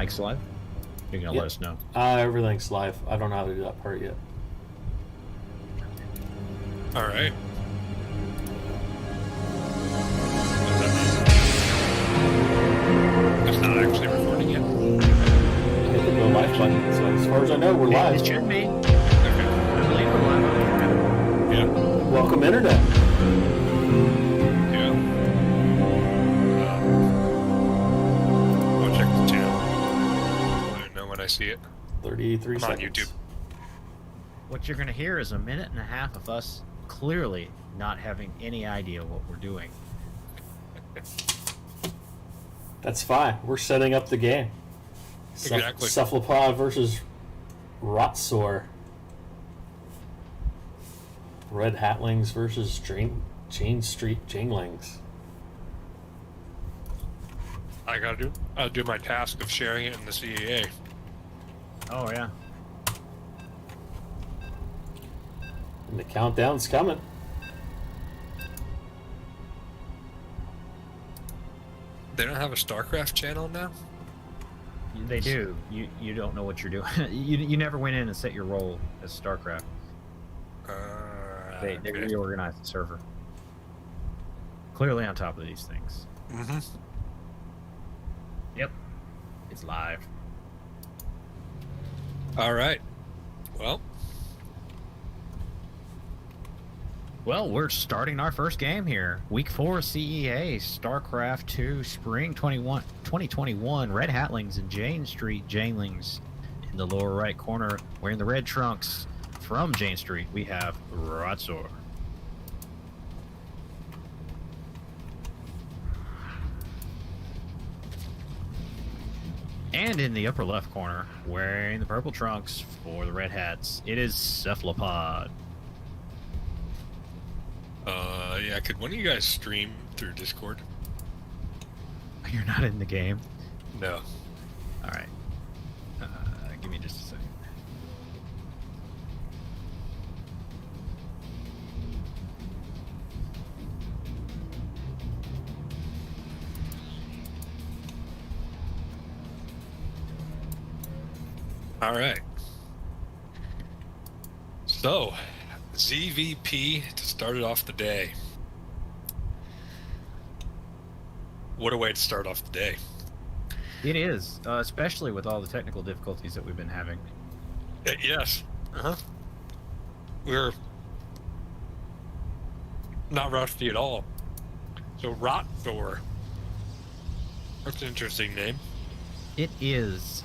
mic's live? You're gonna let us know. Everything's live. I don't know how to do that part yet. All right. It's not actually recording yet. Hit the go live button. So as far as I know, we're live. It should be. Okay. I believe we're live on camera. Yeah. Welcome, Internet. Yeah. I'll check the channel. Let me know when I see it. 33 I'm on seconds. YouTube. What you're gonna hear is a minute and a half of us clearly not having any idea what we're doing. That's fine. We're setting up the game. Exactly. Cephalopod versus Rotsaur. Red Hatlings versus Jane Street Janelings. I'll do my task of sharing it in the CEA. Oh yeah. And the countdown's coming. They don't have a Starcraft channel now? They do. You don't know what you're doing. you never went in and set your role as StarCraft. They Okay. reorganized the server. Clearly on top of these things. Mm-hmm. Yep. It's live. All right. Well, we're starting our first game here. Week 4 CEA, Starcraft 2, Spring 2021, Red Hatlings and Jane Street Janelings. In the lower right corner, wearing the red trunks from Jane Street, we have Rotsaur. And in the upper left corner, wearing the purple trunks for the Red Hats, it is Cephalopod. Yeah, could one of you guys stream through Discord? You're not in the game? No. Alright. Give me just a second. All right. So, ZVP to start it off the day. What a way to start off the day. It is, especially with all the technical difficulties that we've been having. Yes. Uh-huh. We're not rusty at all. So, Rotsaur. That's an interesting name. It is,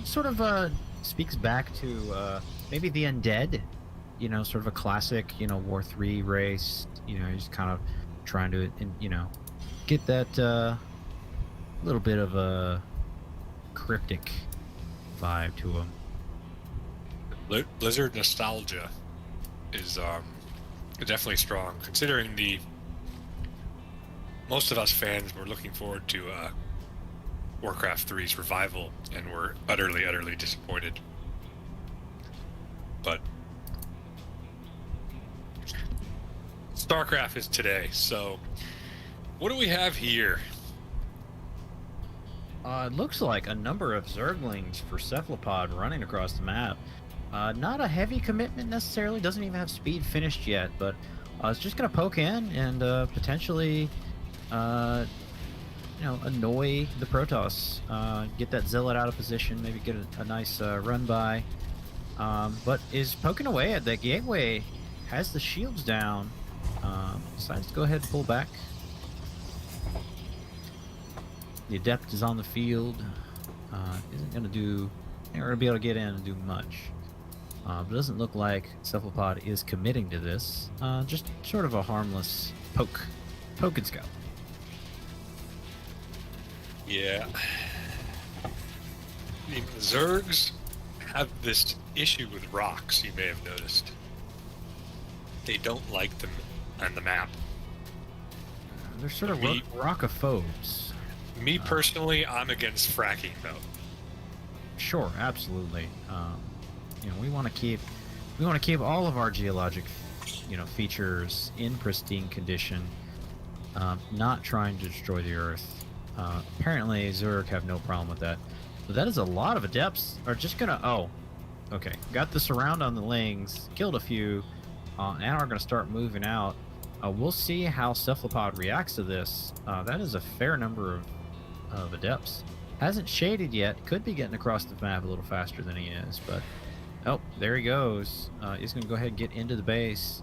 sort of speaks back to maybe the undead, sort of a classic, War 3 race, just kind of trying to, get that little bit of a cryptic vibe to him. Blizzard nostalgia is definitely strong, considering most of us fans were looking forward to Warcraft 3's revival, and we're utterly disappointed. But Starcraft is today, so what do we have here? It looks like a number of Zerglings for Cephalopod running across the map. Not a heavy commitment necessarily, doesn't even have speed finished yet, but it's just going to poke in and potentially annoy the Protoss, get that Zealot out of position, maybe get a nice run by, but is poking away at that gateway, has the shields down, decides to go ahead and pull back. The Adept is on the field, isn't going to be able to get in and do much, but it doesn't look like Cephalopod is committing to this, just sort of a harmless poke and scout. Yeah. The Zergs have this issue with rocks, you may have noticed. They don't like them on the map. They're sort of rockophobes. Me personally, I'm against fracking, though. Sure, absolutely. We want to keep all of our geologic, features in pristine condition. Not trying to destroy the Earth. Apparently, Zerg have no problem with that. But that is a lot of adepts are just gonna. Oh, okay. Got the surround on the Lings, killed a few, and are gonna start moving out. We'll see how Cephalopod reacts to this. That is a fair number of adepts. Hasn't shaded yet. Could be getting across the map a little faster than he is, but oh, there he goes. He's gonna go ahead and get into the base.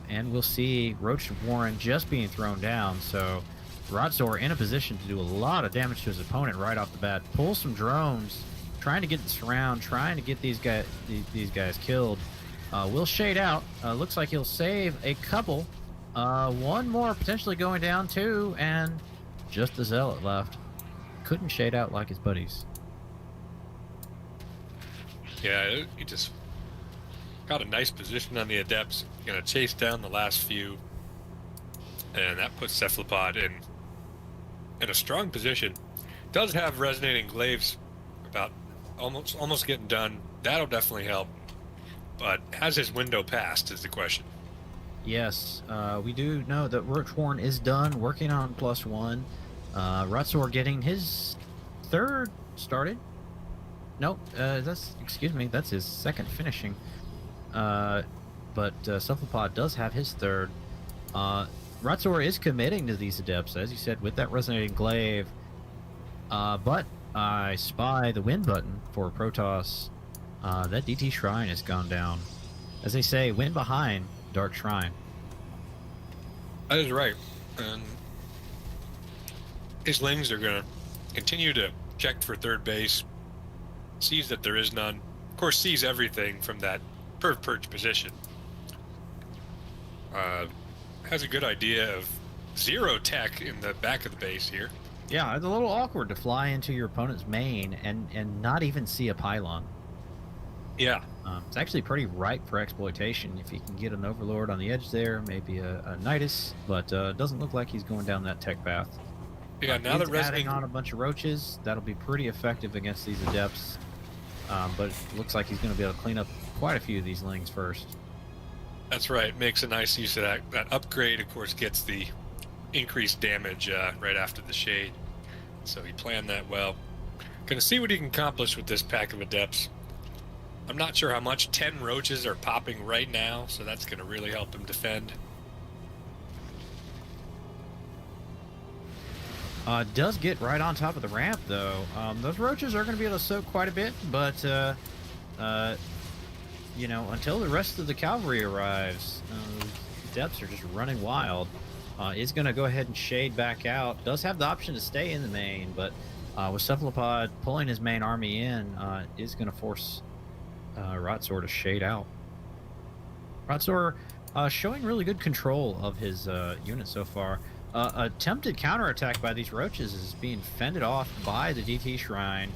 And we'll see Roach Warren just being thrown down. So Rotzor in a position to do a lot of damage to his opponent right off the bat. Pull some drones, trying to get the surround, trying to get these guys killed. Will shade out. Looks like he'll save a couple. One more potentially going down too, and just the Zealot left. Couldn't shade out like his buddies. Yeah, he just got a nice position on the Adepts. Gonna chase down the last few, and that puts Cephalopod in a strong position. Does have resonating glaives, about almost getting done. That'll definitely help. But has his window passed is the question. Yes, we do know that Roach Warren is done working on +1. Rotzor getting his third started. Nope, excuse me, that's his second finishing. But Cephalopod does have his third. Rotzor is committing to these adepts, as you said, with that resonating glaive. But I spy the win button for Protoss. That DT Shrine has gone down. As they say, win behind Dark Shrine. That is right. And his Lings are going to continue to check for third base. Sees that there is none. Of course, sees everything from that perch position. Has a good idea of zero tech in the back of the base here. Yeah, it's a little awkward to fly into your opponent's main and not even see a pylon. Yeah. It's actually pretty ripe for exploitation if you can get an Overlord on the edge there, maybe a Nidus, but doesn't look like he's going down that tech path. Yeah, now that adding on a bunch of roaches, that'll be pretty effective against these adepts. But it looks like he's going to be able to clean up quite a few of these Lings first. That's right. Makes a nice use of that. That upgrade, of course, gets the increased damage right after the shade. So he planned that well. Gonna see what he can accomplish with this pack of adepts. I'm not sure how much. 10 roaches are popping right now, so that's gonna really help him defend. Does get right on top of the ramp, though. Those roaches are going to be able to soak quite a bit, but, you know, until the rest of the cavalry arrives, depths are just running wild. Is going to go ahead and shade back out. Does have the option to stay in the main, but with Cephalopod pulling his main army in, is going to force Rotzor to shade out. Rotzor showing really good control of his unit so far. Attempted counterattack by these roaches is being fended off by the DT Shrine.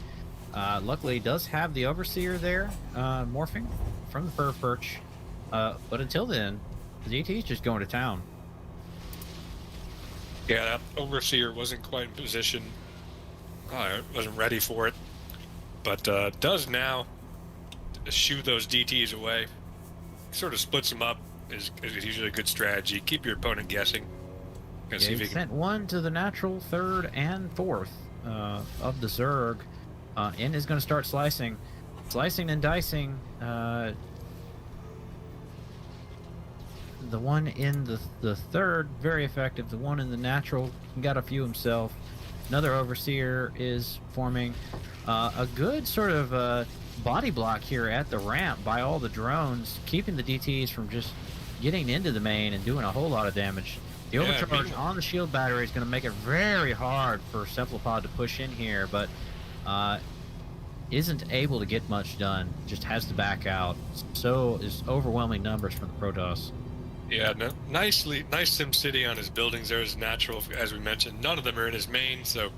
Luckily, does have the Overseer there, morphing from the perch. But until then, the DT is just going to town. Yeah, that Overseer wasn't quite in position. Wasn't ready for it. But does now shoo those DTs away. Sort of splits them up is usually a good strategy. Keep your opponent guessing. Yeah, he sent one to the natural third and fourth of the Zerg, and is going to start slicing and dicing. The one in the third, very effective. The one in the natural, got a few himself. Another Overseer is forming. A good sort of body block here at the ramp by all the drones, keeping the DTs from just getting into the main and doing a whole lot of damage. The overcharge on the shield battery is going to make it very hard for Cephalopod to push in here, but isn't able to get much done. Just has to back out. So is overwhelming numbers from the Protoss. Yeah, no, nice SimCity on his buildings there is natural, as we mentioned. None of them are in his main, so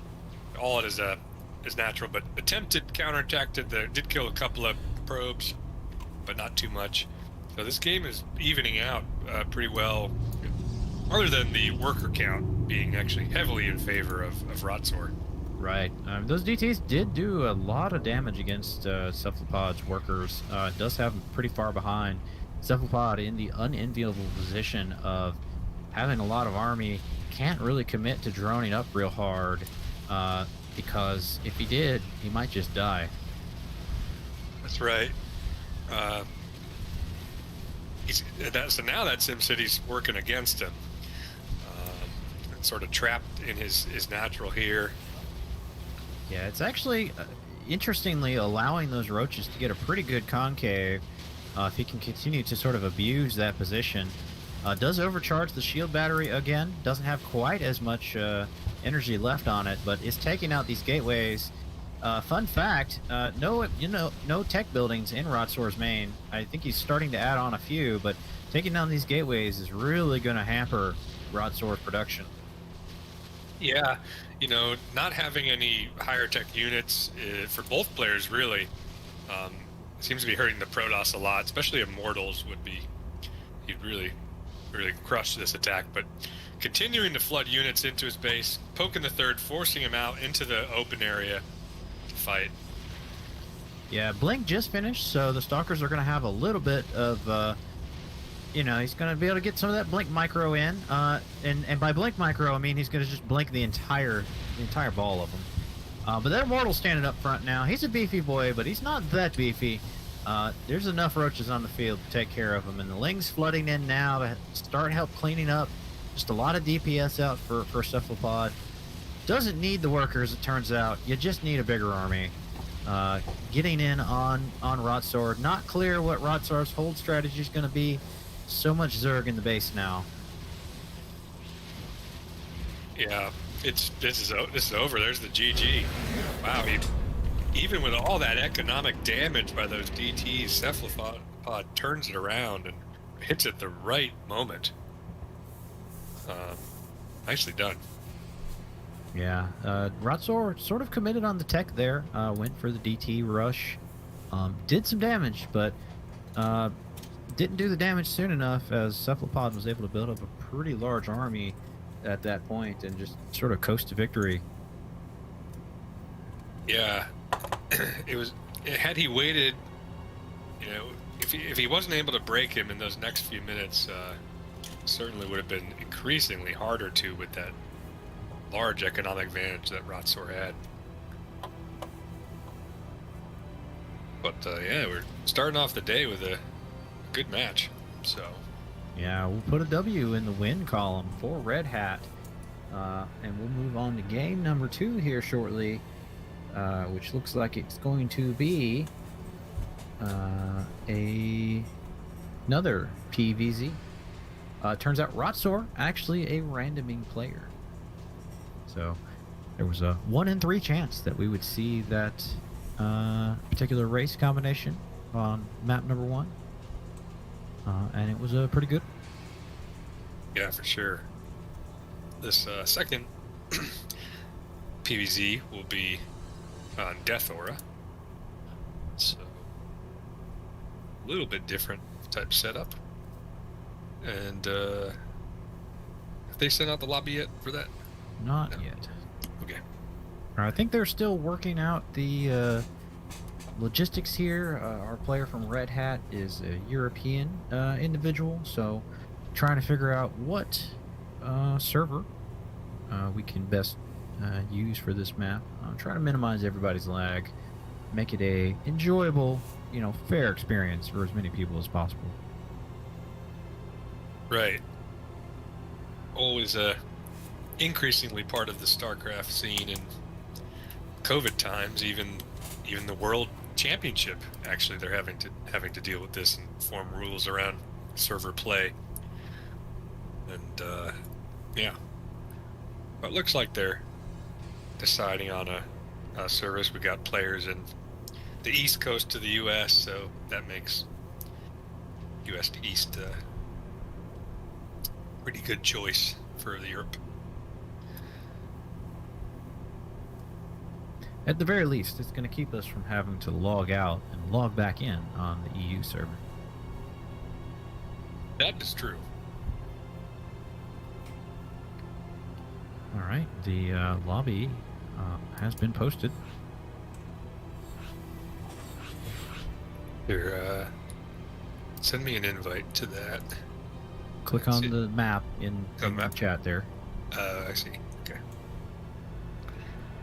all it is natural. But attempted counterattack did kill a couple of probes, but not too much. So this game is evening out pretty well, other than the worker count being actually heavily in favor of Rotzor. Right. Those DTs did do a lot of damage against Cephalopod's workers. Does have them pretty far behind. Cephalopod in the unenviable position of having a lot of army, can't really commit to droning up real hard. because if he did, he might just die. That's right. So now that SimCity's working against him. And sort of trapped in his natural here. Yeah, it's actually, interestingly, allowing those roaches to get a pretty good concave. If he can continue to sort of abuse that position. Does overcharge the shield battery again. Doesn't have quite as much energy left on it, but is taking out these gateways. Fun fact, no tech buildings in Rotsor's main. I think he's starting to add on a few, but taking down these gateways is really going to hamper Rotsor's production. Yeah, not having any higher tech units for both players really seems to be hurting the Protoss a lot, especially Immortals he'd really crush this attack. But continuing to flood units into his base, poking the third, forcing him out into the open area to fight. Yeah, Blink just finished, so the Stalkers are going to have a little bit of, he's going to be able to get some of that Blink Micro in. And by Blink Micro, I mean he's going to just blink the entire ball of them. But that Immortal's standing up front now. He's a beefy boy, but he's not that beefy. There's enough roaches on the field to take care of him, and the Lings flooding in now to start help cleaning up. Just a lot of DPS out for Cephalopod. Doesn't need the workers, it turns out. You just need a bigger army. Getting in on Rotsor. Not clear what Rotsor's hold strategy is going to be. So much Zerg in the base now. Yeah, this is over. There's the GG. Wow, even with all that economic damage by those DTs, Cephalopod turns it around and hits at the right moment. Nicely done. Yeah, Rotsor sort of committed on the tech there. Went for the DT rush. Did some damage, but didn't do the damage soon enough, as Cephalopod was able to build up a pretty large army at that point and just sort of coast to victory. Yeah, had he waited, if he wasn't able to break him in those next few minutes, certainly would have been increasingly harder to with that large economic advantage that Rotsor had. But yeah, we're starting off the day with a good match. So yeah, we'll put a W in the win column for Red Hat, and we'll move on to game number 2 here shortly, which looks like it's going to be another PVZ. Turns out Rotsor actually a randoming player. So there was a 1 in 3 chance that we would see that particular race combination on map number 1. And it was pretty good. Yeah, for sure. This second PVZ will be on Death Aura. So a little bit different type setup. And have they sent out the lobby yet for that? Not No. yet. Okay. I think they're still working out the logistics here. Our player from Red Hat is a European individual, so trying to figure out what server we can best use for this map. Try to minimize everybody's lag, make it a enjoyable, fair experience for as many people as possible. Right. Always increasingly part of the Starcraft scene in COVID times. Even the World Championship, actually, they're having to deal with this and form rules around server play. And yeah, but it looks like they're deciding on a service. We got players in the East Coast to the U.S., so that makes U.S. to East pretty good choice for the Europe. At the very least, it's going to keep us from having to log out and log back in on the EU server. That is true. All right, the lobby has been posted. Here, send me an invite to that. Click on the map in the map. chat there. I see. Okay.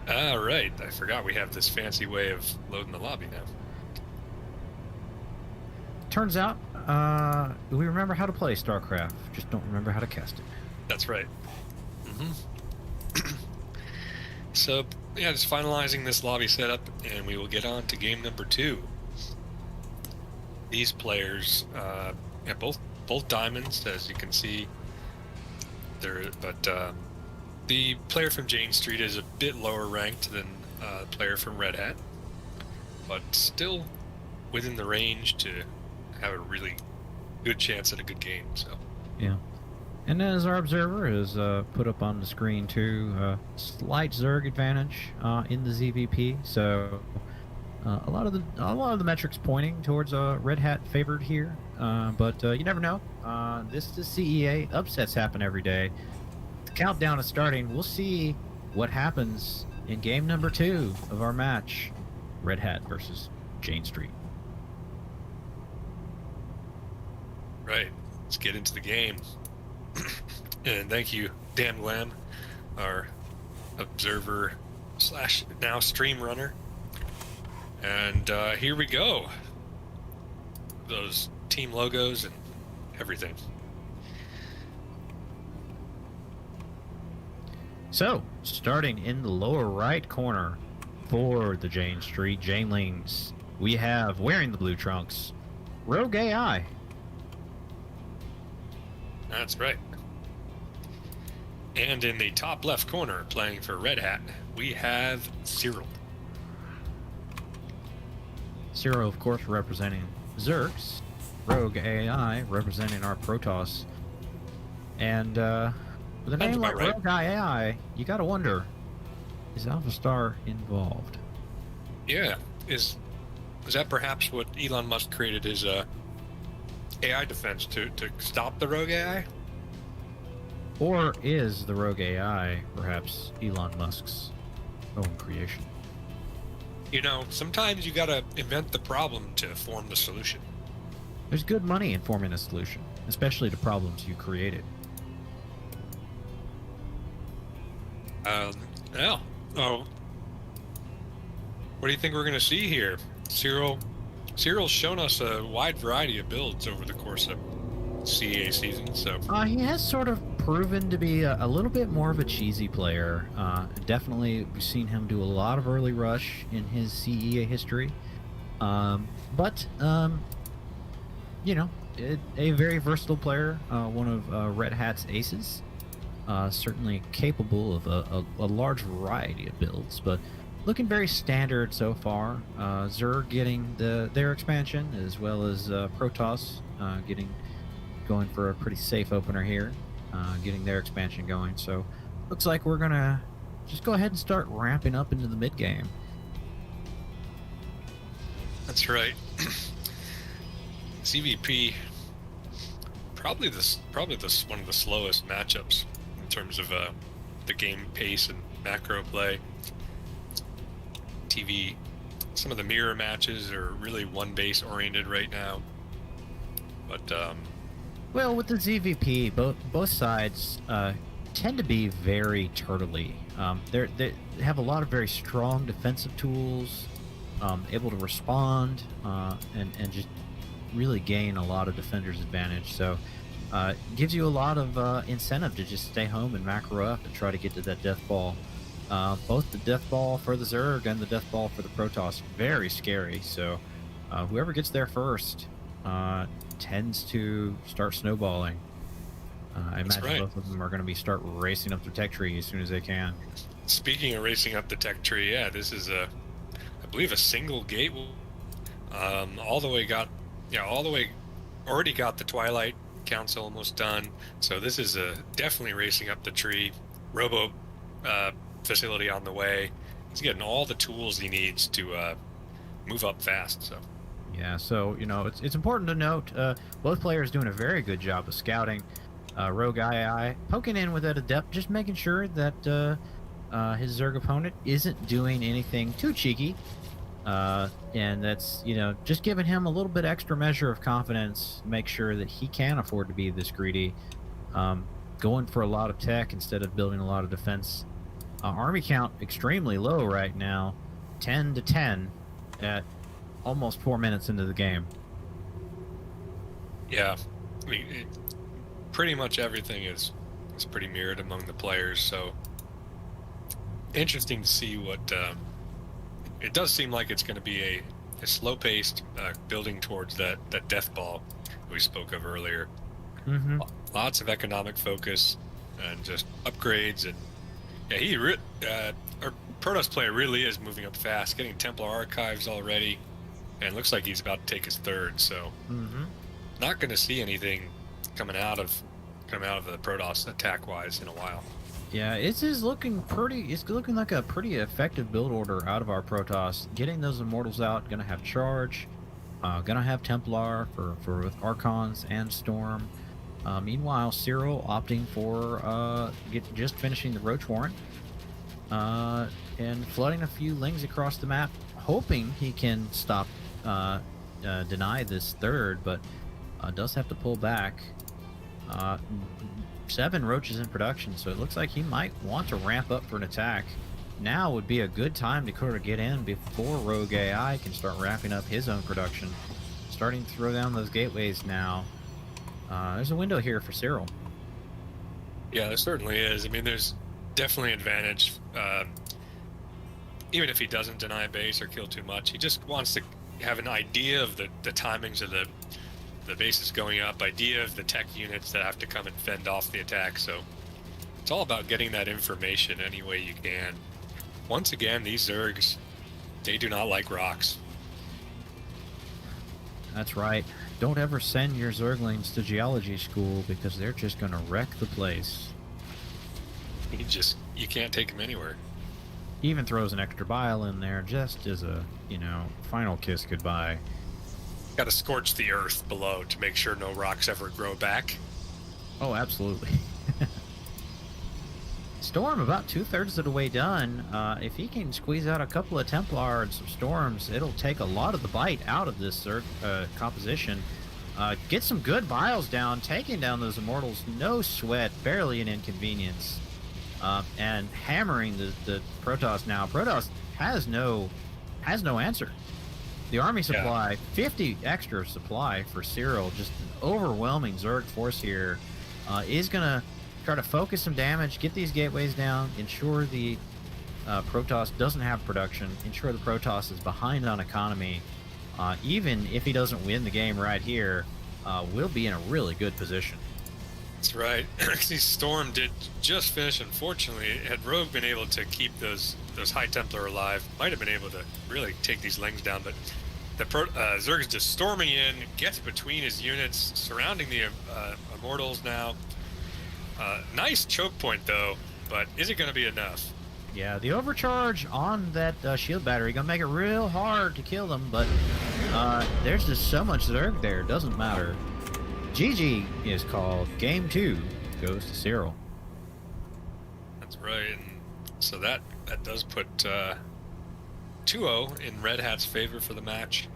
Ah, right. I forgot we have this fancy way of loading the lobby now. Turns out, we remember how to play StarCraft, just don't remember how to cast it. That's right. So, yeah, just finalizing this lobby setup, and we will get on to game number 2. These players, yeah, both diamonds, as you can see. The player from Jane Street is a bit lower ranked than the player from Red Hat, but still within the range to have a really good chance at a good game. So Yeah. And as our observer has put up on the screen too, slight Zerg advantage in the ZVP. So a lot of the metrics pointing towards Red Hat favored here. But you never know. This is CEA. Upsets happen every day. The countdown is starting. We'll see what happens in game number 2 of our match. Red Hat versus Jane Street. right, let's get into the game. And thank you, Dan Glam, our observer / now stream runner. And here we go. Those team logos and everything. So, starting in the lower right corner for the Jane Street Janelings, we have, wearing the blue trunks, Rogue AI. That's right. And in the top left corner, playing for Red Hat, we have Cyril. Cyril, of course, representing Zergs. Rogue AI representing our Protoss. And with a name like right. Rogue AI, you gotta wonder, is Alpha Star involved? Yeah, is that perhaps what Elon Musk created his AI defense to stop the rogue AI? Or is the Rogue AI perhaps Elon Musk's own creation? You know, sometimes you gotta invent the problem to form the solution. There's good money in forming a solution, especially to problems you created. Yeah. Oh. What do you think we're gonna see here? Cyril's shown us a wide variety of builds over the course of CEA season, so He has sort of proven to be a little bit more of a cheesy player. Definitely, we've seen him do a lot of early rush in his CEA history. But you know, a very versatile player, one of Red Hat's aces. Certainly capable of a large variety of builds, but looking very standard so far. Zerg getting their expansion, as well as Protoss going for a pretty safe opener here, getting their expansion going. So looks like we're gonna just go ahead and start ramping up into the mid game. that's right. CVP probably one of the slowest matchups in terms of the game pace and macro play. TV, some of the mirror matches are really one base oriented right now, but Well, with the ZVP, both sides tend to be very turtley. They have a lot of very strong defensive tools, able to respond, and just really gain a lot of defenders' advantage. So gives you a lot of incentive to just stay home and macro up and try to get to that death ball. Both the death ball for the Zerg and the death ball for the Protoss, very scary. So whoever gets there first tends to start snowballing. I imagine right. both of them are going to start racing up the tech tree as soon as they can. speaking of racing up the tech tree, yeah, this is I believe a single gate. Already got the Twilight Council almost done. So this is definitely racing up the tree. Robo facility on the way. He's getting all the tools he needs to move up fast. So Yeah, so you know it's important to note both players doing a very good job of scouting. Rogue II poking in with that adept, just making sure that his Zerg opponent isn't doing anything too cheeky, and that's, you know, just giving him a little bit extra measure of confidence. Make sure that he can afford to be this greedy, going for a lot of tech instead of building a lot of defense. Army count extremely low right now, 10 to 10 at almost 4 minutes into the game. Yeah, I mean, pretty much everything is pretty mirrored among the players. So interesting to see what. It does seem like it's going to be a slow-paced building towards that death ball we spoke of earlier. Mm-hmm. Lots of economic focus and just upgrades, and yeah, our Protoss player really is moving up fast, getting Templar archives already, and looks like he's about to take his third. So not going to see anything coming out of the Protoss attack-wise in a while. Yeah, it's looking like a pretty effective build order out of our Protoss. Getting those Immortals out, gonna have Charge, gonna have Templar for with Archons and Storm. Meanwhile, Cyril opting for just finishing the Roach Warrant and flooding a few Lings across the map, hoping he can stop deny this third, but does have to pull back. 7 Roaches in production, so it looks like he might want to ramp up for an attack. Now would be a good time to sort of get in before Rogue AI can start ramping up his own production. Starting to throw down those gateways now. There's a window here for Cyril. Yeah, there certainly is. I mean, there's definitely advantage. Even if he doesn't deny base or kill too much, he just wants to have an idea of the timings of the bases going up, idea of the tech units that have to come and fend off the attack. So it's all about getting that information any way you can. Once again, these Zergs, they do not like rocks. That's right. Don't ever send your Zerglings to geology school because they're just going to wreck the place. You can't take them anywhere. He even throws an extra bile in there just as a, final kiss goodbye. Got to scorch the earth below to make sure no rocks ever grow back. Oh, absolutely. Storm about 2/3 of the way done. If he can squeeze out a couple of Templar and some Storms, it'll take a lot of the bite out of this composition. Get some good biles down, taking down those Immortals, no sweat, barely an inconvenience. And hammering the Protoss now. Protoss has no answer. The army supply, 50 extra supply for Cyril, just an overwhelming Zerg force here, is going to try to focus some damage, get these gateways down, ensure the Protoss doesn't have production, ensure the Protoss is behind on economy. Even if he doesn't win the game right here, we'll be in a really good position. That's right. Actually, Storm did just finish. Unfortunately, had Rogue been able to keep those High Templar alive, might have been able to really take these Lings down. But the Zerg's just storming in, gets between his units, surrounding the Immortals now. Nice choke point though, but is it going to be enough? Yeah, the overcharge on that shield battery gonna make it real hard to kill them, but there's just so much Zerg there, it doesn't matter. GG is called. Game 2 goes to Cyril. That's right, and so that does put 2-0 in Red Hat's favor for the match.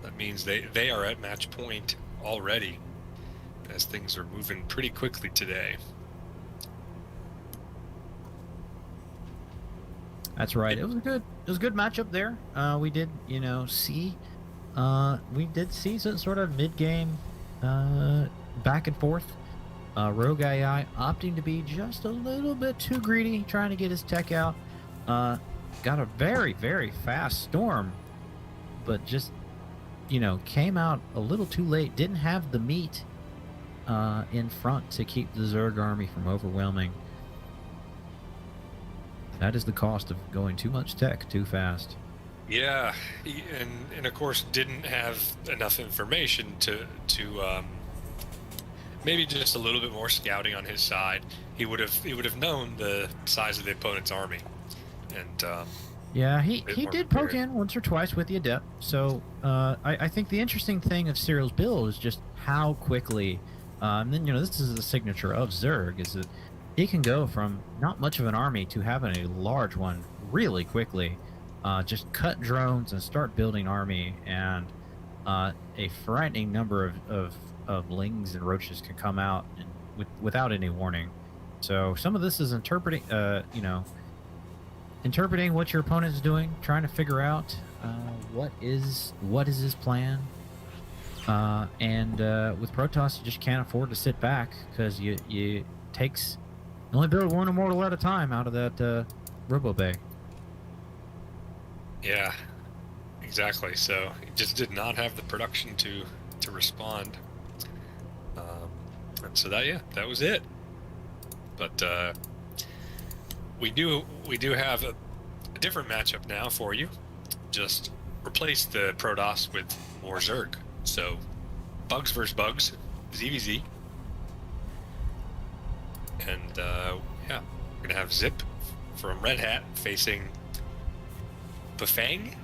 That means they are at match point already, as things are moving pretty quickly today. That's right. It was a good matchup there. We did, see some sort of mid-game back and forth. Rogue AI opting to be just a little bit too greedy, trying to get his tech out. Got a very, very fast Storm, but just, came out a little too late. Didn't have the meat in front to keep the Zerg army from overwhelming. That is the cost of going too much tech too fast. Yeah, and of course didn't have enough information to maybe just a little bit more scouting on his side. He would have known the size of the opponent's army, and yeah, he did poke in once or twice with the Adept. So I think the interesting thing of Cyril's build is just how quickly, and then this is the signature of Zerg, is that he can go from not much of an army to having a large one really quickly. Just cut drones and start building army, and a frightening number of Lings and Roaches can come out without any warning. So some of this is interpreting, interpreting what your opponent is doing, trying to figure out what is his plan. And with Protoss, you just can't afford to sit back because you only build one immortal at a time out of that Robo Bay. Yeah, exactly. So he just did not have the production to respond. And so that was it. But we do have a different matchup now for you. Just replace the Protoss with more Zerg. So bugs versus bugs, ZVZ. And yeah, we're gonna have Zip from Red Hat facing Bafang.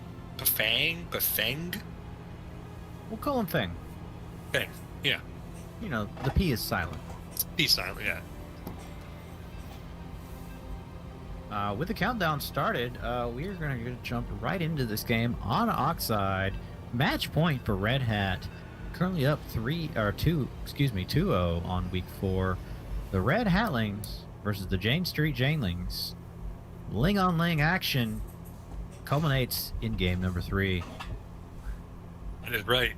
We'll call him Feng. Fang, yeah. You know, the P is silent. P silent, yeah. With the countdown started, we are going to jump right into this game on Oxide. Match point for Red Hat. Currently up 2-0 on week 4. The Red Hatlings versus the Jane Street Janelings. Ling on Ling action culminates in game number 3. That is right.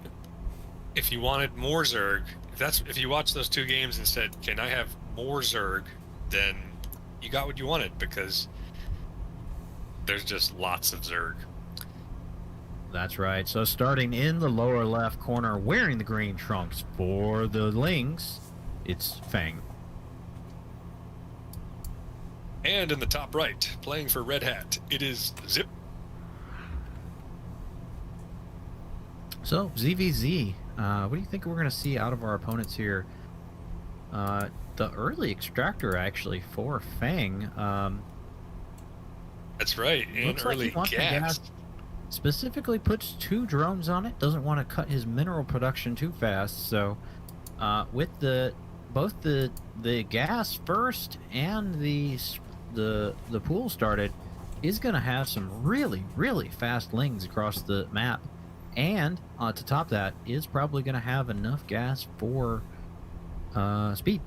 If you wanted more Zerg, if you watched those 2 games and said, "Can I have more Zerg?" then you got what you wanted, because there's just lots of Zerg. That's right. So starting in the lower left corner, wearing the green trunks for the Lings, it's Fang. And in the top right, playing for Red Hat, it is Zip. So ZVZ, what do you think we're going to see out of our opponents here? The early extractor actually for Fang. That's right, and early gas. Specifically puts 2 drones on it. Doesn't want to cut his mineral production too fast. So with both the gas first and the pool started, is going to have some really fast lings across the map. And to top that, is probably going to have enough gas for speed.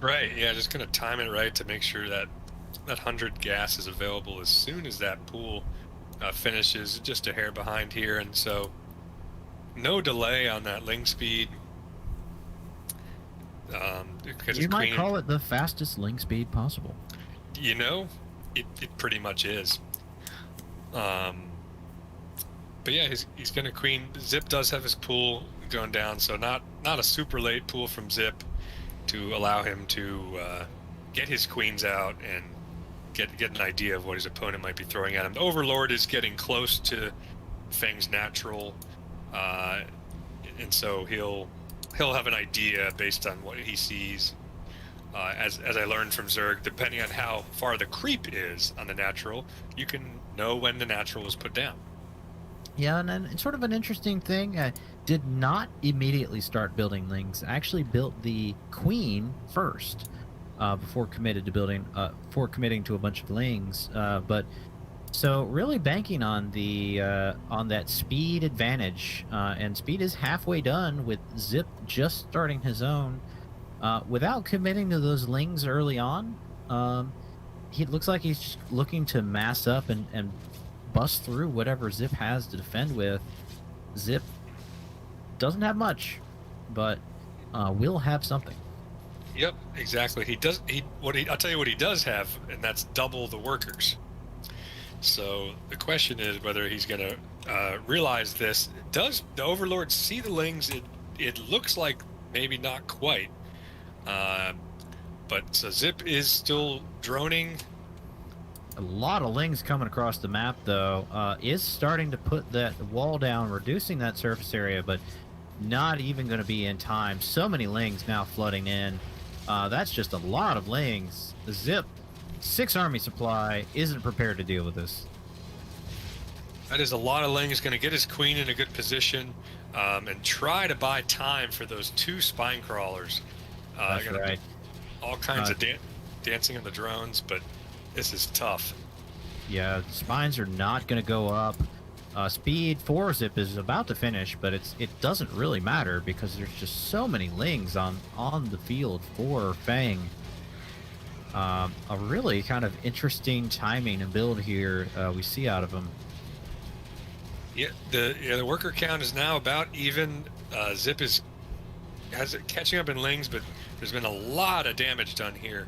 Right, yeah, just going to time it right to make sure that 100 gas is available as soon as that pool finishes, just a hair behind here. And so no delay on that ling speed. You might call it the fastest ling speed possible. You know, it pretty much is. But yeah, he's going to queen. Zip does have his pool going down, so not a super late pool from Zip to allow him to get his queens out and get an idea of what his opponent might be throwing at him. The Overlord is getting close to Fang's natural, and so he'll have an idea based on what he sees. As I learned from Zerg, depending on how far the creep is on the natural, you can know when the natural was put down. Yeah, and then it's sort of an interesting thing. I did not immediately start building lings. I actually built the queen first before committing to a bunch of lings. But so really banking on that speed advantage, and speed is halfway done with Zip just starting his own. Without committing to those lings early on, he looks like he's just looking to mass up and bust through whatever Zip has to defend with. Zip doesn't have much, but will have something. Yep, exactly. I'll tell you what he does have, and that's double the workers. So the question is whether he's going to realize this. Does the Overlord see the lings? It looks like maybe not quite. But so Zip is still droning. A lot of lings coming across the map, though. Is starting to put that wall down, reducing that surface area, but not even going to be in time. So many lings now flooding in. That's just a lot of lings. Zip, 6 army supply, isn't prepared to deal with this. That is a lot of lings. Going to get his queen in a good position, and try to buy time for those 2 spine crawlers. That's right. All kinds of dancing on the drones, but this is tough. Yeah, spines are not going to go up. Speed for Zip is about to finish, but it doesn't really matter because there's just so many lings on the field for Fang. A really kind of interesting timing and build here we see out of him. Yeah, the worker count is now about even. Zip has it catching up in Lings, but there's been a lot of damage done here.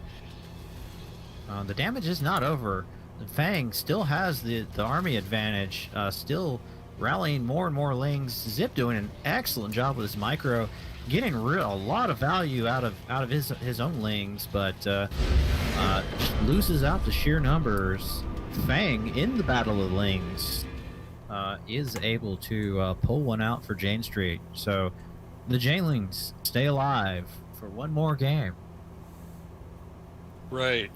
The damage is not over. Fang still has the army advantage, still rallying more and more Lings. Zip doing an excellent job with his micro, getting a lot of value out of his own Lings, but just loses out to sheer numbers. Fang in the Battle of the Lings is able to pull one out for Jane Street. So the Janelings stay alive for one more game. Right.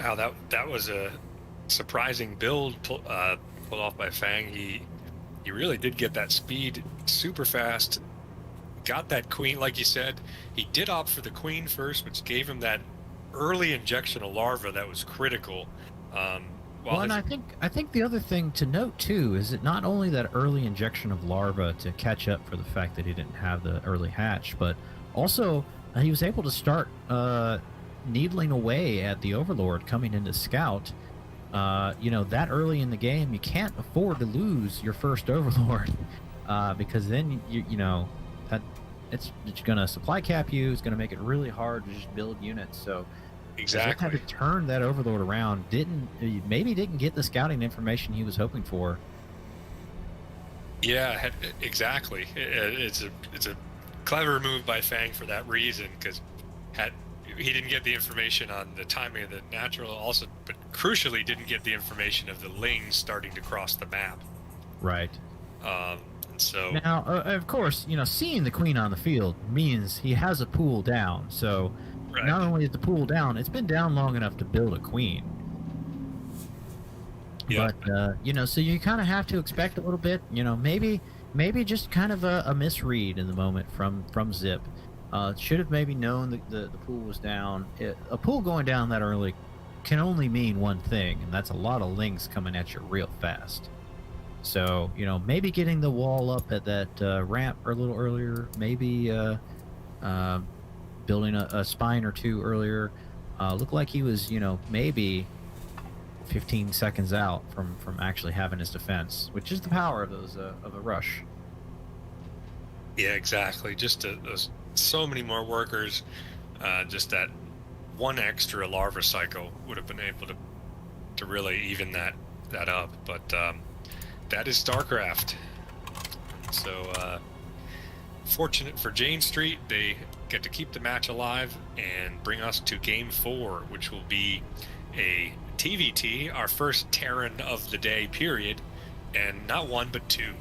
Wow, that was a surprising build pulled off by Fang. He really did get that speed super fast. Got that queen, like you said. He did opt for the queen first, which gave him that early injection of larva that was critical. Well, and I think the other thing to note too is that not only that early injection of larva to catch up for the fact that he didn't have the early hatch, but also he was able to start needling away at the Overlord coming into scout. That early in the game, you can't afford to lose your first Overlord because then that it's gonna supply cap you. It's gonna make it really hard to just build units. So exactly had to turn that Overlord around. Maybe didn't get the scouting information he was hoping for. Yeah, exactly. It's a clever move by Fang for that reason, because he didn't get the information on the timing of the natural, also, but crucially didn't get the information of the Lings starting to cross the map. Right. And so now, of course, seeing the queen on the field means he has a pool down. So right. Not only is the pool down, it's been down long enough to build a queen. Yeah. But so you kind of have to expect a little bit. Maybe just kind of a misread in the moment from Zip. Should have maybe known the pool was down. A pool going down that early can only mean one thing, and that's a lot of Lings coming at you real fast. So maybe getting the wall up at that ramp a little earlier, maybe building a spine or two earlier. Looked like he was maybe 15 seconds out from actually having his defense, which is the power of those of a rush. Yeah, exactly. Just those so many more workers. Just that one extra larva cycle would have been able to really even that up. But that is Starcraft. So fortunate for Jane Street, they get to keep the match alive and bring us to Game 4, which will be a TVT, our first Terran of the day, period, and not one but two.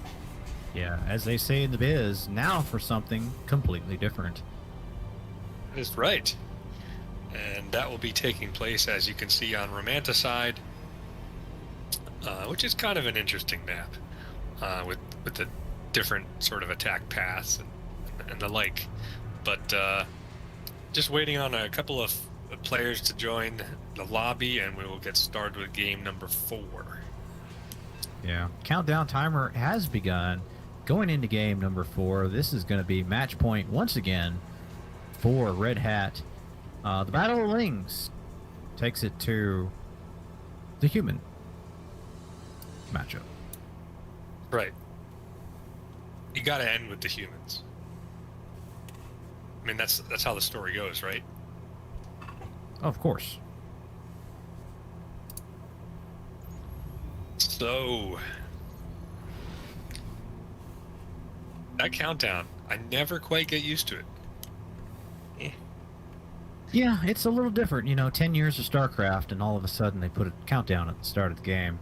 Yeah, as they say in the biz, now for something completely different. That's right. And that will be taking place, as you can see, on Romanticide, which is kind of an interesting map, with the different sort of attack paths and the like. But just waiting on a couple of players to join the lobby, and we will get started with game number 4. Yeah, countdown timer has begun. Going into game number 4, this is going to be match point once again for Red Hat. The Battle of Lings takes it to the human matchup. Right. You got to end with the humans. I mean, that's how the story goes, right? Of course. So that countdown, I never quite get used to it. Yeah, it's a little different. 10 years of StarCraft, and all of a sudden they put a countdown at the start of the game.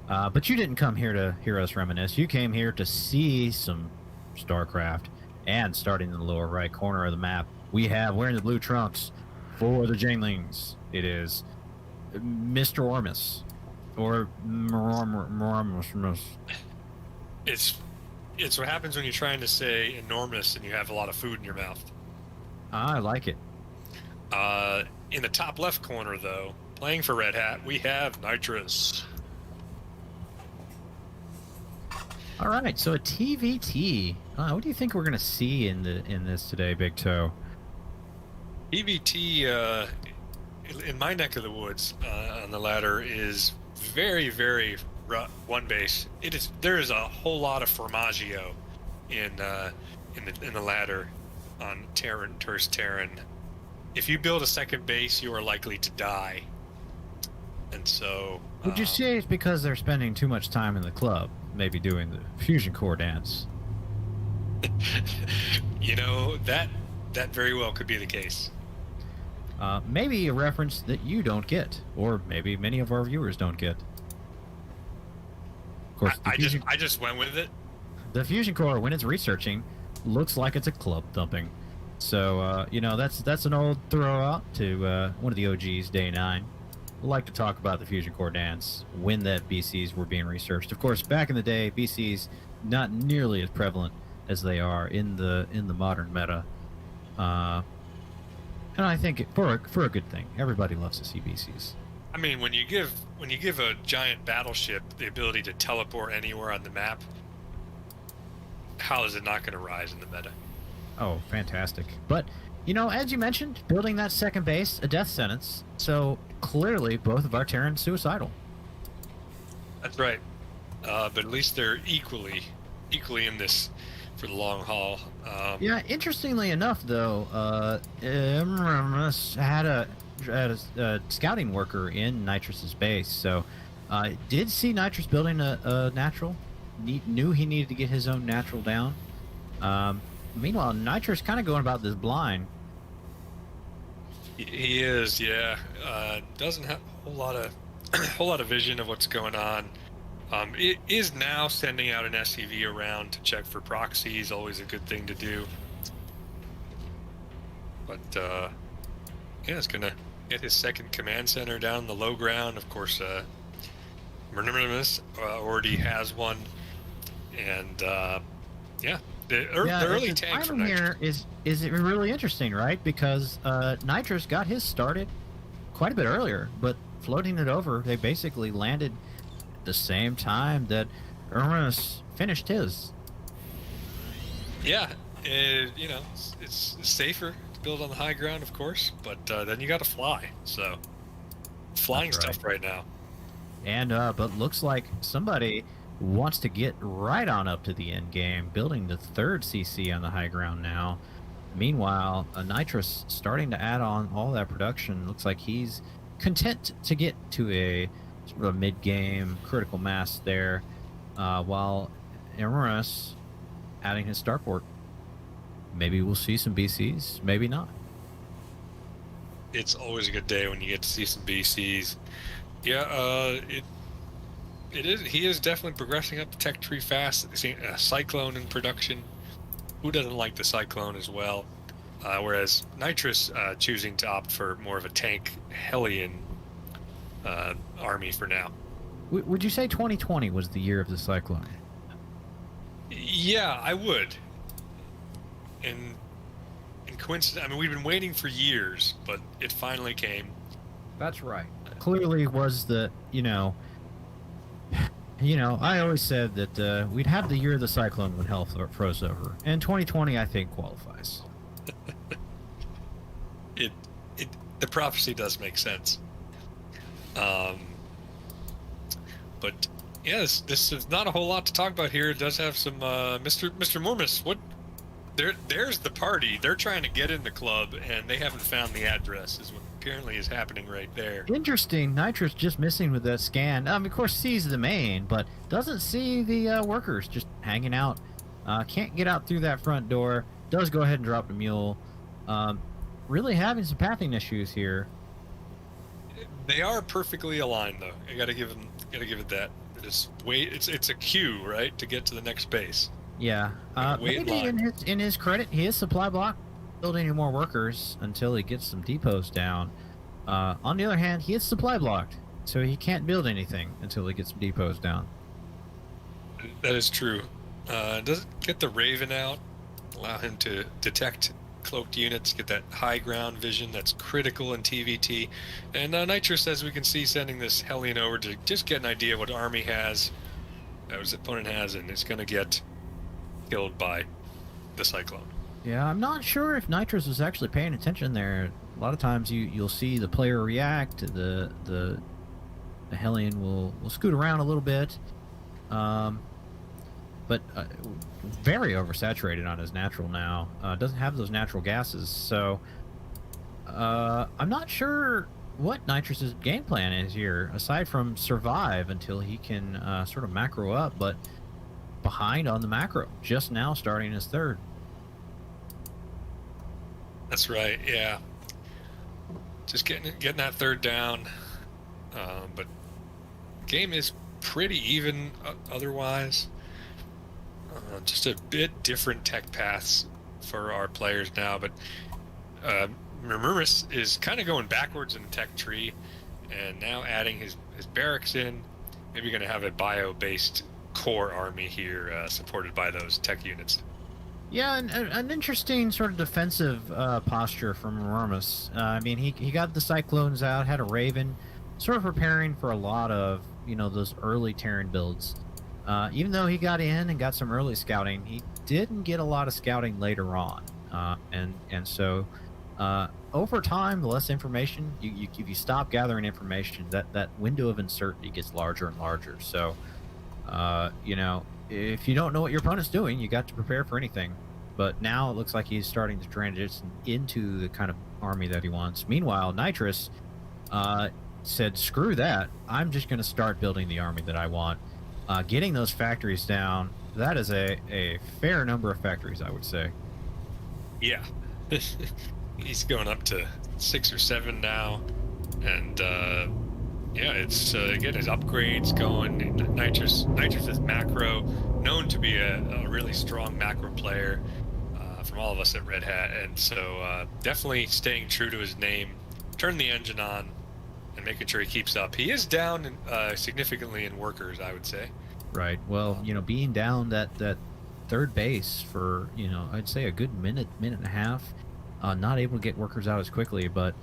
But you didn't come here to hear us reminisce. You came here to see some StarCraft. And starting in the lower right corner of the map, we have, wearing the blue trunks for the Janelings, it is Mr. Ormus. Or It's what happens when you're trying to say enormous and you have a lot of food in your mouth. I like it. In the top left corner, though, playing for Red Hat, we have Nitrous. All right, so a TVT. What do you think we're going to see in this today, Big Toe? PVT in my neck of the woods on the ladder is very, very one base. There is a whole lot of formaggio in the ladder on Terran. If you build a second base, you are likely to die. And so Would you say it's because they're spending too much time in the club, maybe doing the fusion core dance? You know, that very well could be the case. Maybe a reference that you don't get, or maybe many of our viewers don't get. Of course, I just went with it. The fusion core, when it's researching, looks like it's a club thumping. So you know, that's an old throw out to one of the OGs, Day 9. We like to talk about the fusion core dance when that BCs were being researched. Of course, back in the day, BCs not nearly as prevalent as they are in the modern meta. And I think for a good thing. Everybody loves to see BCs. I mean, when you give a giant battleship the ability to teleport anywhere on the map, how is it not going to rise in the meta? Oh, fantastic. But, you know, as you mentioned, building that second base, a death sentence. So clearly both of our Terrans suicidal. That's right. But at least they're equally in this for the long haul. Yeah, interestingly enough, though, had a scouting worker in Nitrus's base, so did see Nitrus building a natural. Knew he needed to get his own natural down. Meanwhile, Nitrus kind of going about this blind. He is, yeah. Doesn't have a whole lot of vision of what's going on. It is now sending out an SCV around to check for proxies, always a good thing to do. But, yeah, it's going to get his second command center down in the low ground. Of course, Murnimus already has one. And, yeah, the early tank from here is really interesting, right? Because Nitrus got his started quite a bit earlier, but floating it over, they basically landed the same time that Ernest finished his. Yeah, you know, it's safer to build on the high ground, of course, but then you got to fly. So, flying stuff right now. And but looks like somebody wants to get right on up to the end game, building the third CC on the high ground now. Meanwhile, Nitrus starting to add on all that production. Looks like he's content to get to a sort of mid-game critical mass there, while Emerus adding his starport. Maybe we'll see some BCs, maybe not. It's always a good day when you get to see some BCs. Yeah, it is. He is definitely progressing up the tech tree fast. Seeing a Cyclone in production. Who doesn't like the Cyclone as well? Whereas Nitrus choosing to opt for more of a tank Hellion army for now. Would you say 2020 was the year of the Cyclone? Yeah, I would. In coincidence, I mean, we've been waiting for years, but it finally came. That's right. Clearly was the, you know, I always said that we'd have the year of the Cyclone when hell froze over. And 2020, I think, qualifies. The prophecy does make sense. But yes, this is not a whole lot to talk about here. It does have some Mr. Mormus. What? There's the party. They're trying to get in the club, and they haven't found the address. Is what apparently is happening right there. Interesting. Nitrus just missing with that scan. Of course, sees the main, but doesn't see the workers just hanging out. Can't get out through that front door. Does go ahead and drop the mule. Really having some pathing issues here. They are perfectly aligned, though. I gotta give it that. Just wait. It's a queue, right, to get to the next base. Yeah. Maybe in his credit, he is supply block. Build any more workers until he gets some depots down. On the other hand, he is supply blocked, so he can't build anything until he gets some depots down. That is true. Does it get the Raven out? Allow him to detect cloaked units, get that high ground vision that's critical in TVT. And Nitrus, as we can see, sending this Hellion over to just get an idea what army has, that his opponent has, and it's going to get killed by the Cyclone. Yeah, I'm not sure if Nitrus was actually paying attention there. lot of times you'll see the player react. The Hellion will scoot around a little bit, but very oversaturated on his natural now. Doesn't have those natural gases, so I'm not sure what Nitrus's game plan is here, aside from survive until he can sort of macro up, but behind on the macro, just now starting his third. That's right, yeah. Just getting that third down, but game is pretty even otherwise. Just a bit different tech paths for our players now, but Murmuris is kind of going backwards in the tech tree, and now adding his barracks in. Maybe going to have a bio-based core army here, supported by those tech units. Yeah, an interesting sort of defensive posture from Murmuris. I mean, he got the Cyclones out, had a Raven, sort of preparing for a lot of, those early Terran builds. Even though he got in and got some early scouting, he didn't get a lot of scouting later on. And so over time, the less information, if you stop gathering information, that window of uncertainty gets larger and larger. So, if you don't know what your opponent's doing, you got to prepare for anything. But now it looks like he's starting to transition into the kind of army that he wants. Meanwhile, Nitrus said, screw that. I'm just going to start building the army that I want. Getting those factories down, that is a fair number of factories, I would say. Yeah. He's going up to 6 or 7 now. And, yeah, it's getting his upgrades going. Nitrus is macro, known to be a really strong macro player from all of us at Red Hat. And so definitely staying true to his name, turn the engine on, and making sure he keeps up. He is down significantly in workers, I would say. Right. Well, being down that third base for, I'd say a good minute and a half, not able to get workers out as quickly, but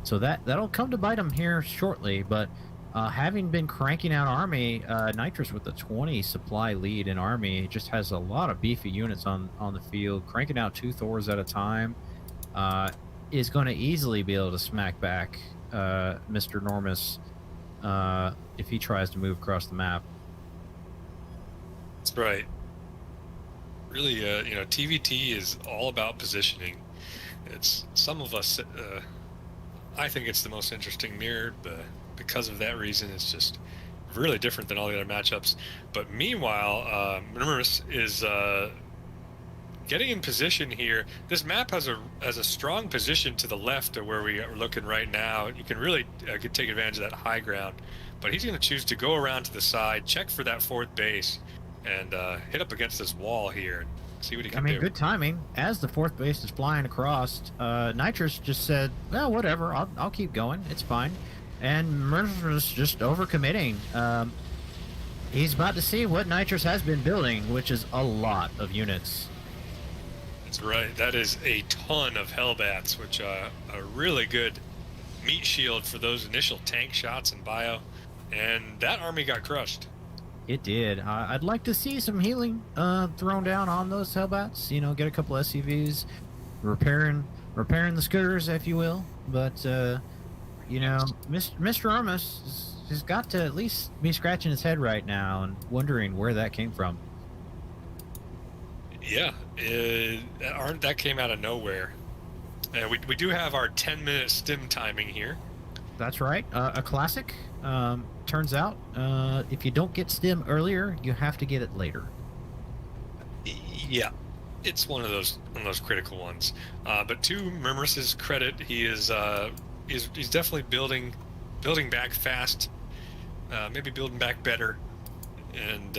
so that'll come to bite him here shortly. But having been cranking out army, Nitrus with the 20 supply lead in army just has a lot of beefy units on the field. Cranking out 2 Thors at a time is going to easily be able to smack back Mr. Normus if he tries to move across the map. That's right. Really, TVT is all about positioning. It's some of us. I think it's the most interesting mirror, because of that reason. It's just really different than all the other matchups. But meanwhile, Murmuris is getting in position here. This map has a strong position to the left of where we are looking right now. You can really take advantage of that high ground. But he's going to choose to go around to the side, check for that 4th base, and hit up against this wall here. See what he can do. Good timing. As the 4th base is flying across, Nitrus just said, well, whatever, I'll keep going. It's fine. And Murmuris just overcommitting. He's about to see what Nitrus has been building, which is a lot of units. That's right. That is a ton of Hellbats, which are a really good meat shield for those initial tank shots in bio. And that army got crushed. It did. I'd like to see some healing thrown down on those Hellbats. Get a couple SCVs, repairing the scooters, if you will. But Mr. Armus has got to at least be scratching his head right now and wondering where that came from. Yeah, that came out of nowhere. And we do have our 10-minute stim timing here. That's right. A classic. Turns out, if you don't get stim earlier, you have to get it later. Yeah, it's one of those critical ones. But to Murmuris's credit, he's definitely building back fast, maybe building back better, and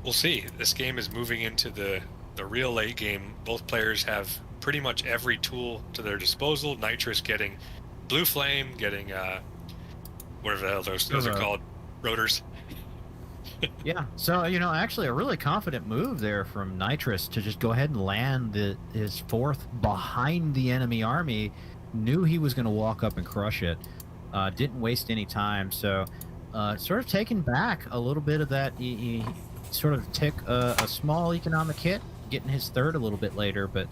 we'll see. This game is moving into the real late game. Both players have pretty much every tool to their disposal. Nitrus getting Blue Flame, getting whatever the hell those are called, rotors. Yeah, so actually a really confident move there from Nitrus to just go ahead and land his 4th behind the enemy army. Knew he was going to walk up and crush it. Didn't waste any time. So sort of taking back a little bit of that. He sort of took a small economic hit, getting his 3rd a little bit later, but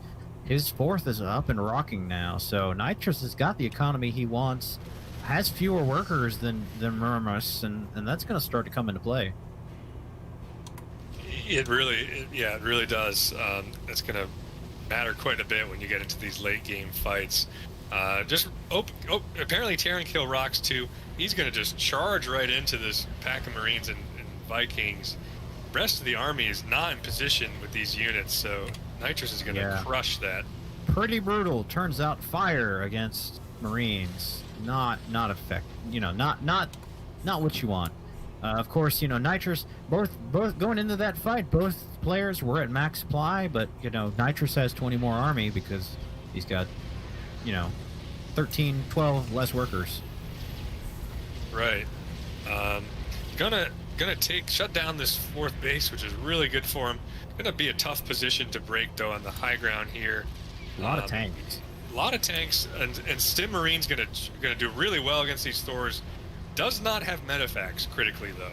His fourth is up and rocking now, so Nitrous has got the economy he wants, has fewer workers than Murmus, and that's going to start to come into play. It really does. It's going to matter quite a bit when you get into these late game fights. Apparently Terran Kill rocks too. He's going to just charge right into this pack of Marines and Vikings. The rest of the army is not in position with these units, so Nitrous is going to crush that. Pretty brutal. Turns out fire against Marines not effective. Not what you want. Of course, Nitrous both going into that fight, both players were at max supply, but Nitrous has 20 more army because he's got 13, 12 less workers. Right. Gonna shut down this fourth base, which is really good for him. Gonna be a tough position to break though on the high ground here. A lot of tanks. A lot of tanks, and Stim Marine's gonna do really well against these Thors. Does not have Medifax critically though.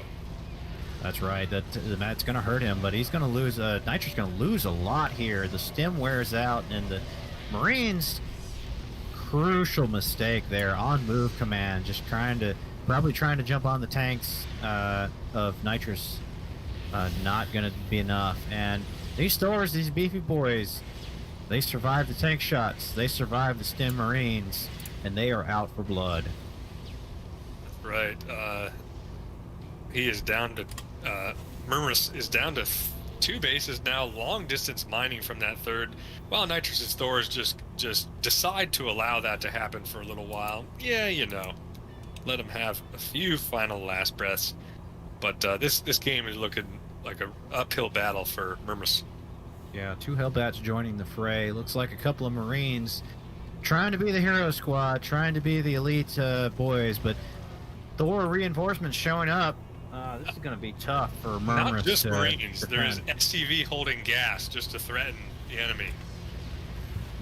That's right. That's gonna hurt him, but he's gonna lose. Nitrous gonna lose a lot here. The Stim wears out, and the Marines. Crucial mistake there on move command, just probably trying to jump on the tanks of Nitrous. Not gonna be enough. And these Thors, these beefy boys, they survive the tank shots, they survive the Stim Marines, and they are out for blood. Right. He is down to Murmus is down to 2 bases now, long distance mining from that third, while Nitrous's Thors just decide to allow that to happen for a little while. Yeah, let him have a few final last breaths. But this game is looking like a uphill battle for Murmus. Yeah, 2 Hellbats joining the fray. Looks like a couple of Marines trying to be the hero squad, trying to be the elite boys, but Thor reinforcements showing up. This is going to be tough for Murmus. Not just Marines. There's SCV holding gas just to threaten the enemy.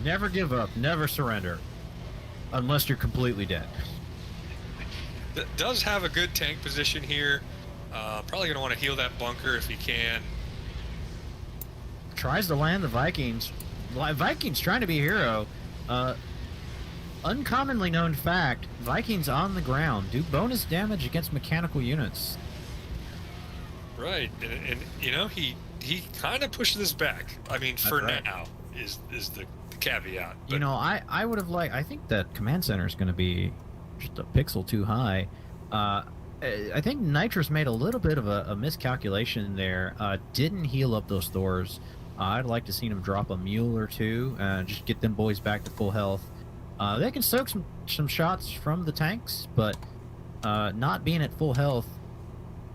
Never give up. Never surrender. Unless you're completely dead. Does have a good tank position here. Probably going to want to heal that bunker if he can. Tries to land the Vikings. Vikings trying to be a hero. Uncommonly known fact, Vikings on the ground do bonus damage against mechanical units. Right, and he kind of pushes this back. I mean, for now is the caveat. But... I would have liked. I think that command center is going to be just a pixel too high. I think Nitrous made a little bit of a miscalculation there. Didn't heal up those Thors. I'd like to see him drop a mule or two, just get them boys back to full health. They can soak some shots from the tanks, but not being at full health,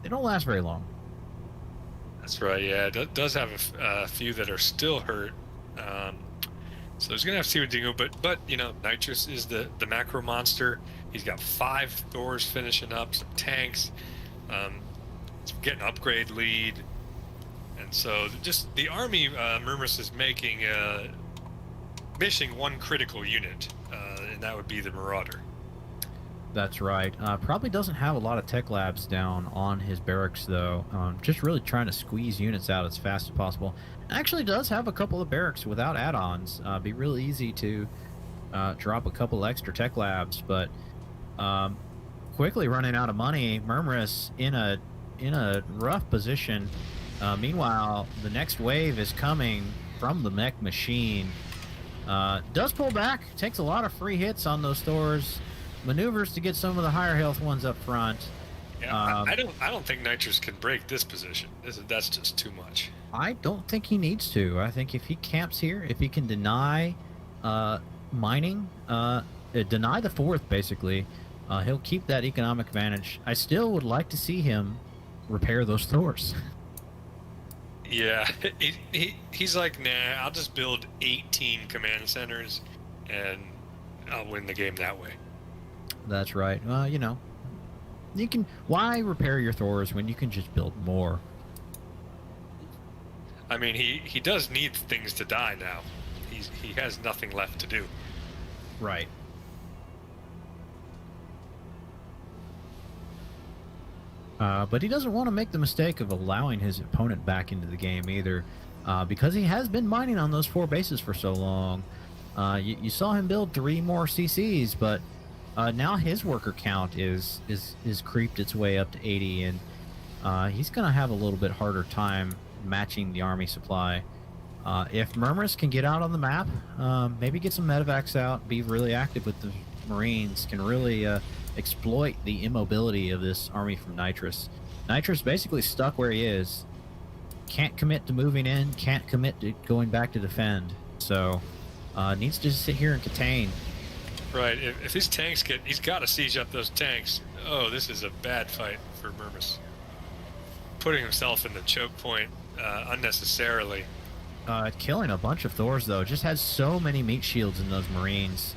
they don't last very long. That's right, yeah. It does have a few that are still hurt. So he's going to have to see what he can do. But Nitrous is the macro monster. He's got 5 Thors finishing up, some tanks, getting upgrade lead. And so just the army Murmus is making, missing 1 critical unit, and that would be the Marauder. That's right. Probably doesn't have a lot of tech labs down on his barracks, though. Just really trying to squeeze units out as fast as possible. Actually does have a couple of barracks without add-ons. Be real easy to drop a couple extra tech labs, but quickly running out of money. Murmurous in a rough position. Meanwhile, the next wave is coming from the mech machine. Does pull back, takes a lot of free hits on those Thors. Maneuvers to get some of the higher health ones up front. Yeah, I don't think Nitrous can break this position. That's just too much. I don't think he needs to. I think if he camps here, if he can deny mining, deny the fourth basically, he'll keep that economic advantage. I still would like to see him repair those Thors. Yeah, he's like, nah, I'll just build 18 command centers and I'll win the game that way. That's right. You can. Why repair your Thors when you can just build more? I mean, he does need things to die now. He has nothing left to do. Right. But he doesn't want to make the mistake of allowing his opponent back into the game either. because he has been mining on those 4 bases for so long. You saw him build 3 more CCs, but now his worker count is creeped its way up to 80, and he's gonna have a little bit harder time matching the army supply. If Murmurus can get out on the map, maybe get some medevacs out, be really active with the Marines, can really exploit the immobility of this army from Nitrous. Nitrous basically stuck where he is. Can't commit to moving in, can't commit to going back to defend. So, needs to just sit here and contain. Right. If his tanks he's got to siege up those tanks. Oh, this is a bad fight for Murmurus. Putting himself in the choke point unnecessarily. Killing a bunch of Thors, though. Just has so many meat shields in those Marines.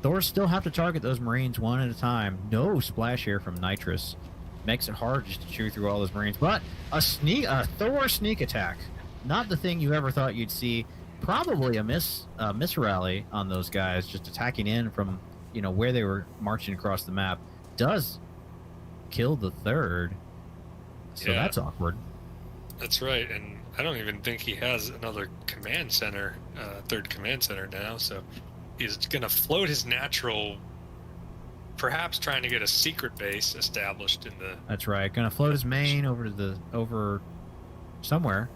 Thors still have to target those Marines one at a time. No splash here from Nitrous. Makes it hard just to chew through all those Marines. But a Thor sneak attack. Not the thing you ever thought you'd see. Probably a miss rally on those guys, just attacking in from, where they were marching across the map. Does kill the 3rd. So yeah, that's awkward. That's right, and I don't even think he has another command center, 3rd command center now, so he's going to float his natural, perhaps trying to get a secret base established in the... That's right, gonna float his main over somewhere.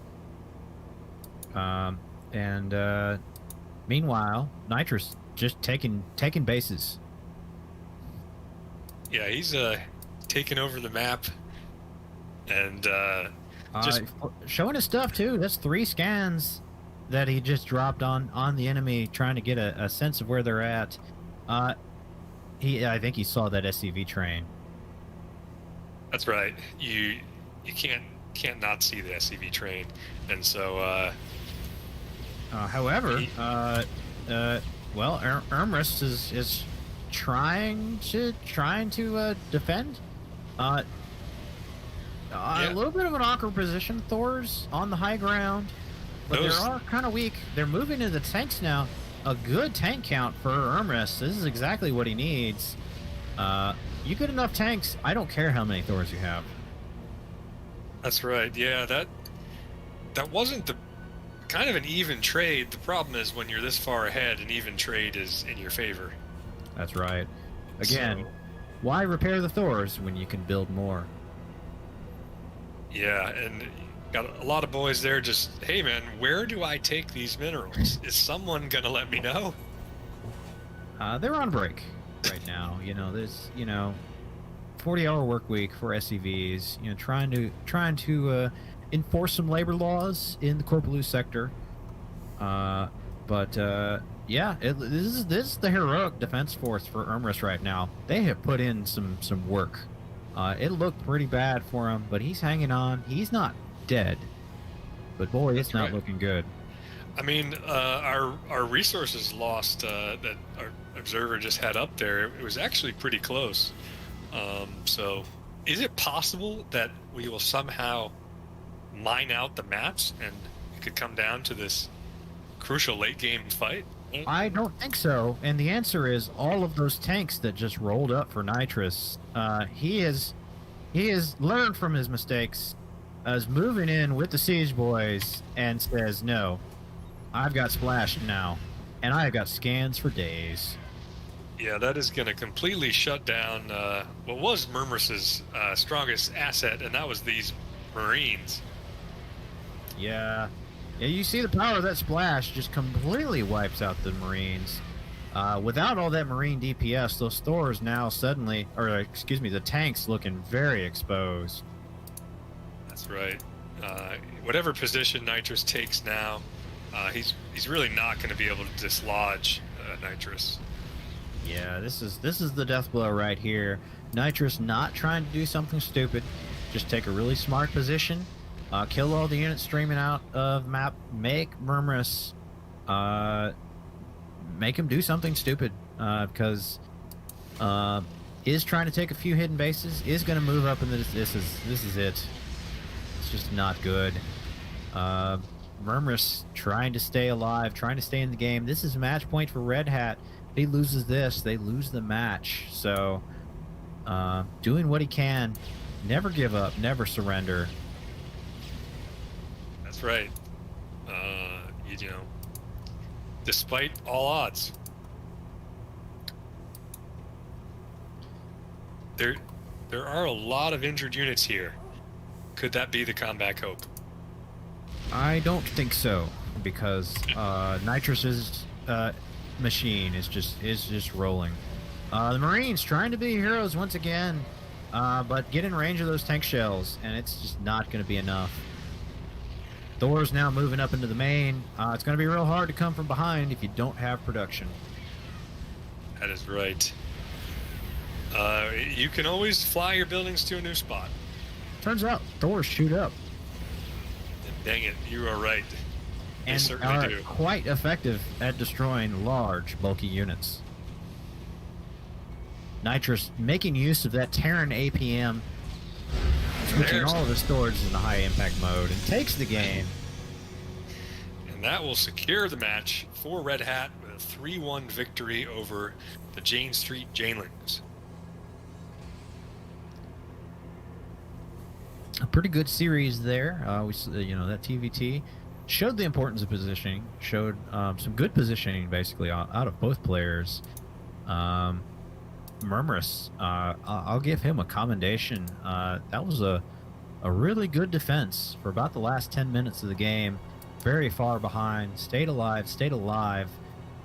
Meanwhile, Nitrous just taking bases. Yeah, he's taking over the map, and just showing his stuff too. That's 3 scans that he just dropped on the enemy, trying to get a sense of where they're at. I think he saw that SCV train. That's right. You can't not see the SCV train, and so. However, Ermrus is trying to defend. A little bit of an awkward position. Thor's on the high ground, but they are kind of weak. They're moving into the tanks now. A good tank count for Ermrus. This is exactly what he needs. You get enough tanks, I don't care how many Thors you have. That's right. Yeah, that wasn't the kind of an even trade. The problem is when you're this far ahead, an even trade is in your favor. That's right. Again, why repair the Thors when you can build more? Yeah, and got a lot of boys there just, hey man, where do I take these minerals? Is someone gonna let me know? They're on break right now. There's 40-hour work week for SCVs. Trying to enforce some labor laws in the Corpulus sector. Yeah, this is the heroic defense force for Ermrus right now. They have put in some work. It looked pretty bad for him, but he's hanging on. He's not dead, but boy, it's not looking good. I mean, our resources lost that our observer just had up there, it was actually pretty close. So is it possible that we will somehow mine out the maps and it could come down to this crucial late game fight? I don't think so, and the answer is all of those tanks that just rolled up for Nitrous. He has learned from his mistakes, is moving in with the Siege Boys, and says, no, I've got splashed now, and I've got scans for days. Yeah, that is going to completely shut down what was Murmurus's strongest asset, and that was these Marines. Yeah, you see the power of that splash just completely wipes out the Marines. Without all that Marine DPS, those Thors now suddenly, the tanks looking very exposed. That's right. Whatever position Nitrous takes now, he's really not going to be able to dislodge Nitrous. Yeah, this is the death blow right here. Nitrous not trying to do something stupid, just take a really smart position, kill all the units streaming out of map, make Murmurus, make him do something stupid, because is trying to take a few hidden bases, is going to move up, and this is it. It's just not good. Murmurus trying to stay alive, trying to stay in the game. This is match point for Red Hat. If he loses this, they lose the match. So, doing what he can, never give up, never surrender. That's right. despite all odds. There are a lot of injured units here. Could that be the comeback hope? I don't think so, because Nitrus's machine is just rolling. The Marines trying to be heroes once again, but get in range of those tank shells, and it's just not going to be enough. Thor's now moving up into the main. It's going to be real hard to come from behind if you don't have production. That is right. You can always fly your buildings to a new spot. Turns out Thors shoot up. Dang it, you are right. They And certainly are do. quite effective at destroying large, bulky units. Nitrus making use of that Terran APM, switching There's- all of his storage into high impact mode, and takes the game. And that will secure the match for Red Hat with a 3-1 victory over the Jane Street Janelings. A pretty good series there. That TVT showed the importance of positioning, showed some good positioning basically out of both players. Murmurous, I'll give him a commendation. That was a really good defense for about the last 10 minutes of the game. Very far behind, stayed alive.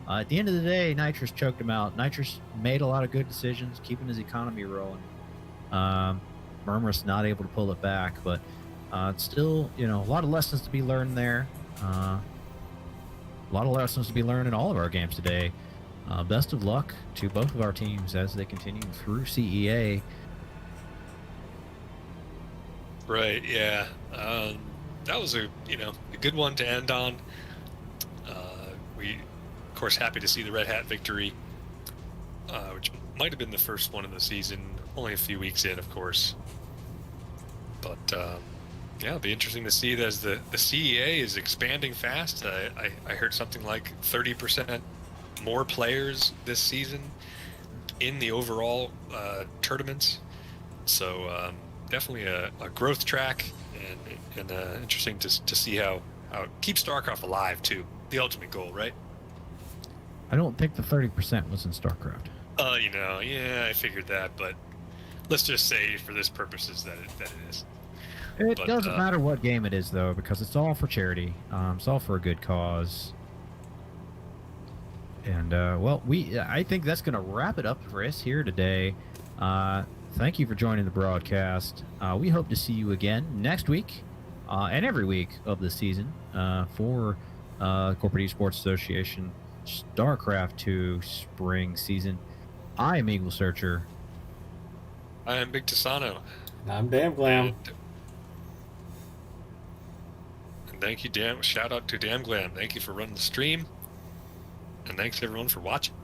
At the end of the day, Nitrus choked him out. Nitrus made a lot of good decisions, keeping his economy rolling. Murmurous not able to pull it back, but it's still, a lot of lessons to be learned there. A lot of lessons to be learned in all of our games today. Best of luck to both of our teams as they continue through CEA. Right, yeah. That was a good one to end on. We, of course, happy to see the Red Hat victory, which might have been the first one of the season, only a few weeks in, of course. But it'll be interesting to see that as the CEA is expanding fast. I heard something like 30% more players this season in the overall tournaments. So definitely a growth track, and interesting to see how it keeps Starcraft alive too. The ultimate goal, right? I don't think the 30% was in Starcraft. I figured that, but let's just say for this purposes that it is. It But, doesn't matter what game it is, though, because it's all for charity. It's all for a good cause. And, I think that's going to wrap it up for us here today. Thank you for joining the broadcast. We hope to see you again next week and every week of the season for Corporate Esports Association StarCraft 2 Spring Season. I am Eagle Searcher. I am Big Tasano. I'm Damn Glam. And thank you, shout out to Damn Glam. Thank you for running the stream. And thanks everyone for watching.